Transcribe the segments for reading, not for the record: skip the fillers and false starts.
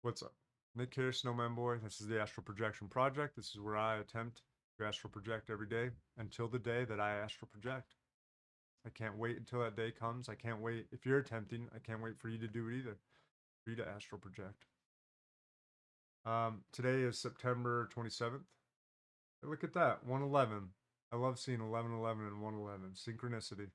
What's up? Nick here, snowmanboy. This is the Astral Projection Project. This is where I attempt to astral project every day until the day that I astral project. I can't wait until that day comes. I can't wait. If you're attempting, I can't wait for you to do it either. For you to astral project. Today is September 27th. Look at that, 111. I love seeing 1111 and 111. Synchronicity.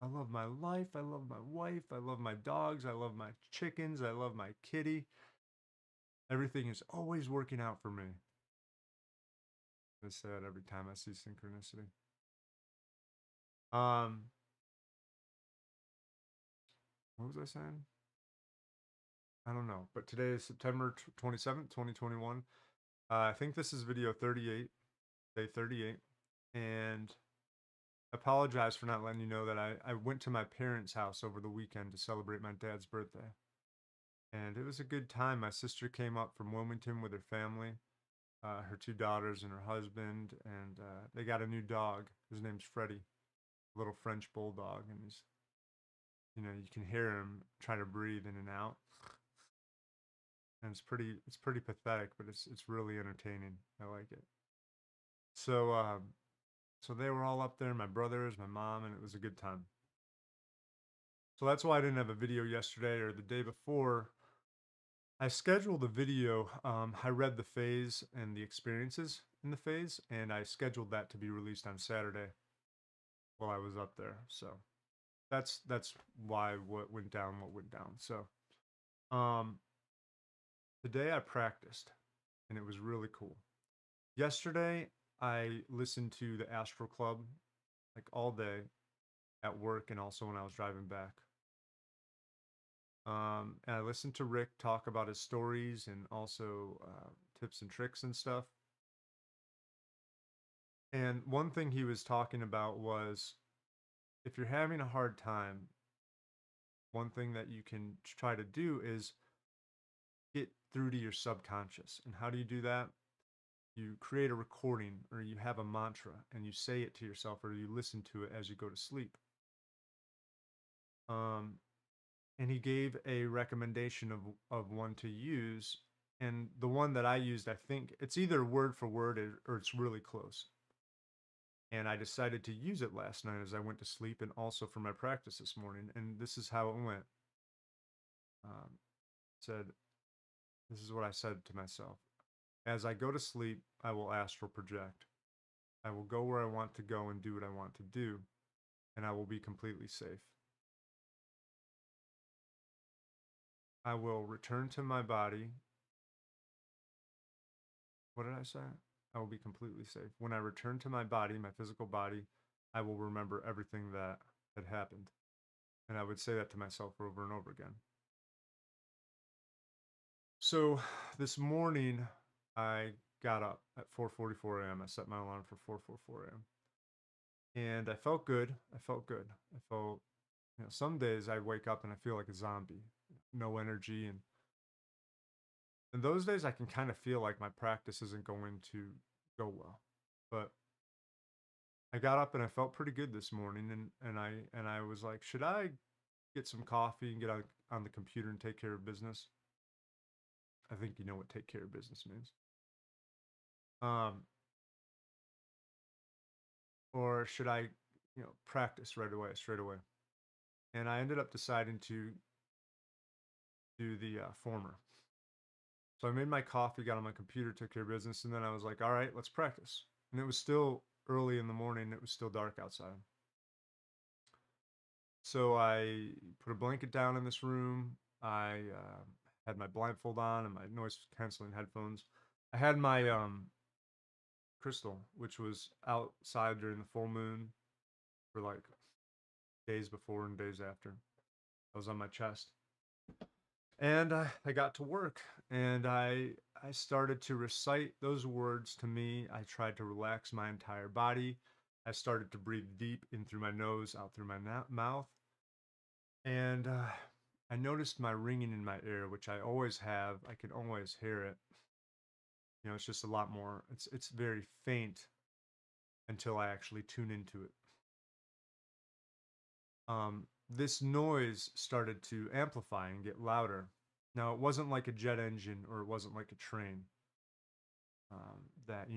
I love my life. I love my wife. I love my dogs. I love my chickens. I love my kitty. Everything is always working out for me. I say that every time I see synchronicity. What was I saying? I don't know. But today is September 27th, 2021. I think this is video 38, day 38. And I apologize for not letting you know that I went to my parents' house over the weekend to celebrate my dad's birthday. And it was a good time. My sister came up from Wilmington with her family, her two daughters and her husband, and they got a new dog. His name's Freddie, a little French bulldog, and he's, you can hear him try to breathe in and out. And it's pretty pathetic, but it's really entertaining. I like it. So so they were all up there, my brothers, my mom, and it was a good time. So that's why I didn't have a video yesterday or the day before. I scheduled a video. I read the phase and the experiences in the phase, and I scheduled that to be released on Saturday while I was up there. So that's why what went down. So today I practiced, and it was really cool. Yesterday, I listened to the Astral Club like all day at work and also when I was driving back. And I listened to Rick talk about his stories and also tips and tricks and stuff. And one thing he was talking about was if you're having a hard time, one thing that you can try to do is get through to your subconscious. And how do you do that? You create a recording or you have a mantra and you say it to yourself or you listen to it as you go to sleep. And he gave a recommendation of one to use, and the one that I used, I think it's either word for word or it's really close. And I decided to use it last night as I went to sleep and also for my practice this morning, and this is how it went. Said, this is what I said to myself. As I go to sleep, I will astral project. I will go where I want to go and do what I want to do, and I will be completely safe. I will return to my body. What did I say? I will be completely safe. When I return to my body, my physical body, I will remember everything that had happened. And I would say that to myself over and over again. So this morning, I got up at 4:44 a.m. I set my alarm for 4:44 a.m. And I felt good. I felt, some days I wake up and I feel like a zombie, no energy. And those days I can kind of feel like my practice isn't going to go well. But I got up and I felt pretty good this morning, and I was like, should I get some coffee and get on the computer and take care of business? I think you know what take care of business means. Or should I, practice right away, straight away? And I ended up deciding to do the former. So I made my coffee, got on my computer, took care of business, and then I was like, all right, let's practice. And it was still early in the morning. It was still dark outside. So I put a blanket down in this room. I had my blindfold on and my noise canceling headphones. I had my crystal, which was outside during the full moon for like days before and days after. I was on my chest. And I got to work and I started to recite those words to me. I tried to relax my entire body. I started to breathe deep in through my nose, out through my mouth. And I noticed my ringing in my ear, which I always have. I can always hear it. It's just a lot more. It's very faint until I actually tune into it. This noise started to amplify and get louder. Now, it wasn't like a jet engine or it wasn't like a train that,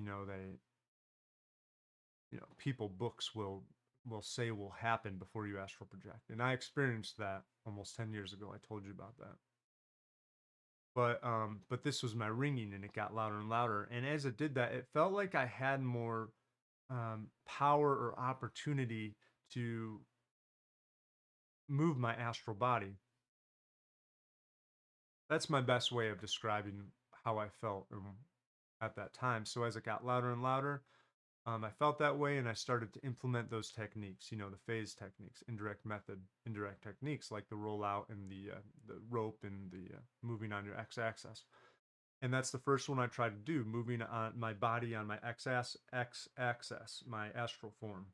people, books will say will happen before you astral project. And I experienced that almost 10 years ago. I told you about that. But this was my ringing and it got louder and louder. And as it did that, it felt like I had more power or opportunity to move my astral body. That's my best way of describing how I felt at that time. So as it got louder and louder, I felt that way, and I started to implement those techniques. The phase techniques, indirect techniques like the rollout and the rope and the moving on your x-axis. And that's the first one I tried to do, moving on my body on my x-axis, my astral form.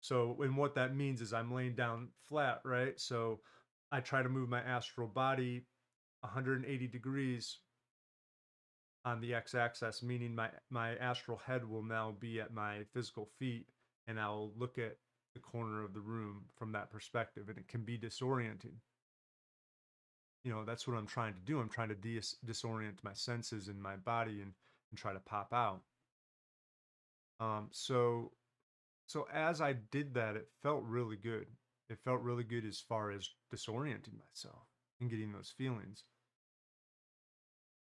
So, and what that means is I'm laying down flat, right? So I try to move my astral body 180 degrees on the x-axis, meaning my astral head will now be at my physical feet, and I'll look at the corner of the room from that perspective, and it can be disorienting. That's what I'm trying to do. I'm trying to disorient my senses in my body and try to pop out. So as I did that, it felt really good. It felt really good as far as disorienting myself and getting those feelings.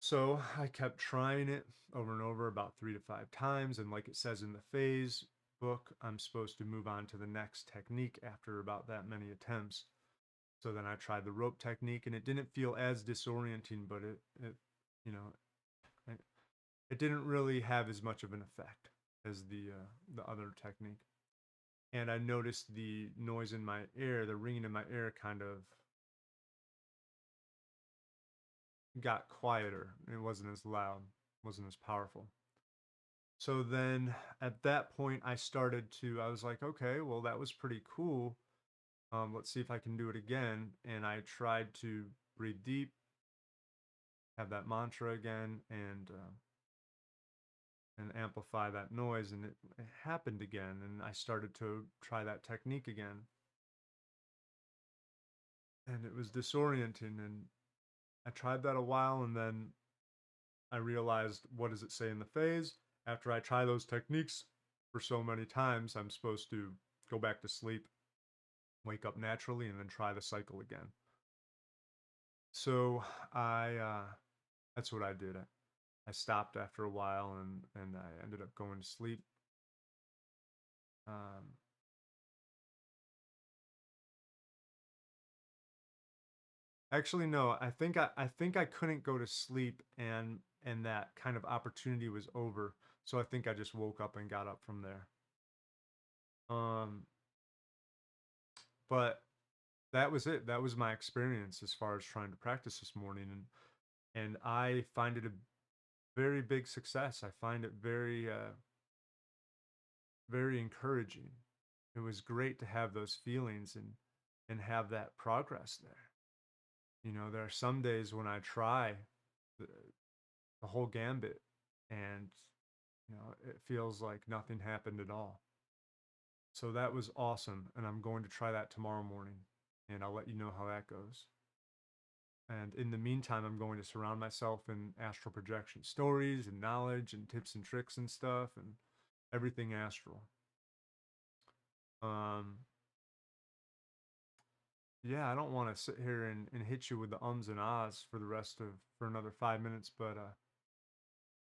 So I kept trying it over and over about 3 to 5 times. And like it says in the phase book, I'm supposed to move on to the next technique after about that many attempts. So then I tried the rope technique, and it didn't feel as disorienting, but you know, it didn't really have as much of an effect as the other technique. And I noticed the noise in my ear, the ringing in my ear, kind of got quieter. It wasn't as loud, wasn't as powerful. So then at that point, I was like, okay, well, that was pretty cool. Let's see if I can do it again. And I tried to breathe deep, have that mantra again, and amplify that noise. And it happened again. And I started to try that technique again. And it was disorienting. And I tried that a while, and then I realized, what does it say in the phase? After I try those techniques for so many times, I'm supposed to go back to sleep, wake up naturally, and then try the cycle again. So that's what I did. I stopped after a while, and I ended up going to sleep. Um, Actually, no. I think I couldn't go to sleep, and that kind of opportunity was over. So I think I just woke up and got up from there. Um, but that was it. That was my experience as far as trying to practice this morning, and I find it a very big success. I find it very encouraging. It was great to have those feelings and have that progress there. There are some days when I try the, the whole gambit, and it feels like nothing happened at all. So that was awesome, and I'm going to try that tomorrow morning, and I'll let you know how that goes. And in the meantime, I'm going to surround myself in astral projection stories and knowledge and tips and tricks and stuff and everything astral. Um, yeah, I don't want to sit here and hit you with the ums and ahs for another 5 minutes, but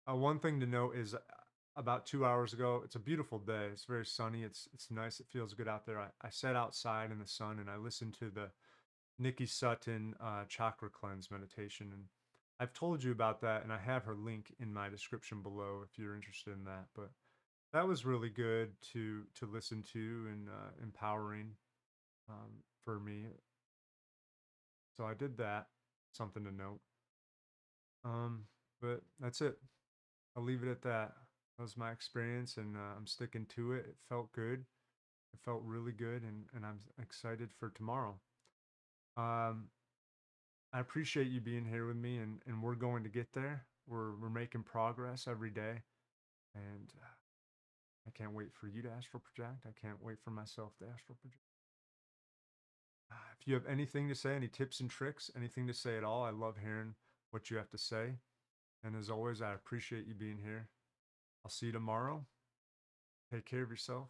one thing to note is about 2 hours ago, it's a beautiful day. It's very sunny. It's nice. It feels good out there. I sat outside in the sun and I listened to the Nikki Sutton chakra cleanse meditation. And I've told you about that, and I have her link in my description below if you're interested in that. But that was really good to listen to and empowering for me. So I did that. Something to note. Um, but that's it. I'll leave it at that. That was my experience, and I'm sticking to it. It felt good. It felt really good, and I'm excited for tomorrow. Um, I appreciate you being here with me, and we're going to get there. We're making progress every day, and I can't wait for you to astral project. I can't wait for myself to astral project. If you have anything to say, any tips and tricks, anything to say at all, I love hearing what you have to say. And as always, I appreciate you being here. I'll see you tomorrow. Take care of yourself.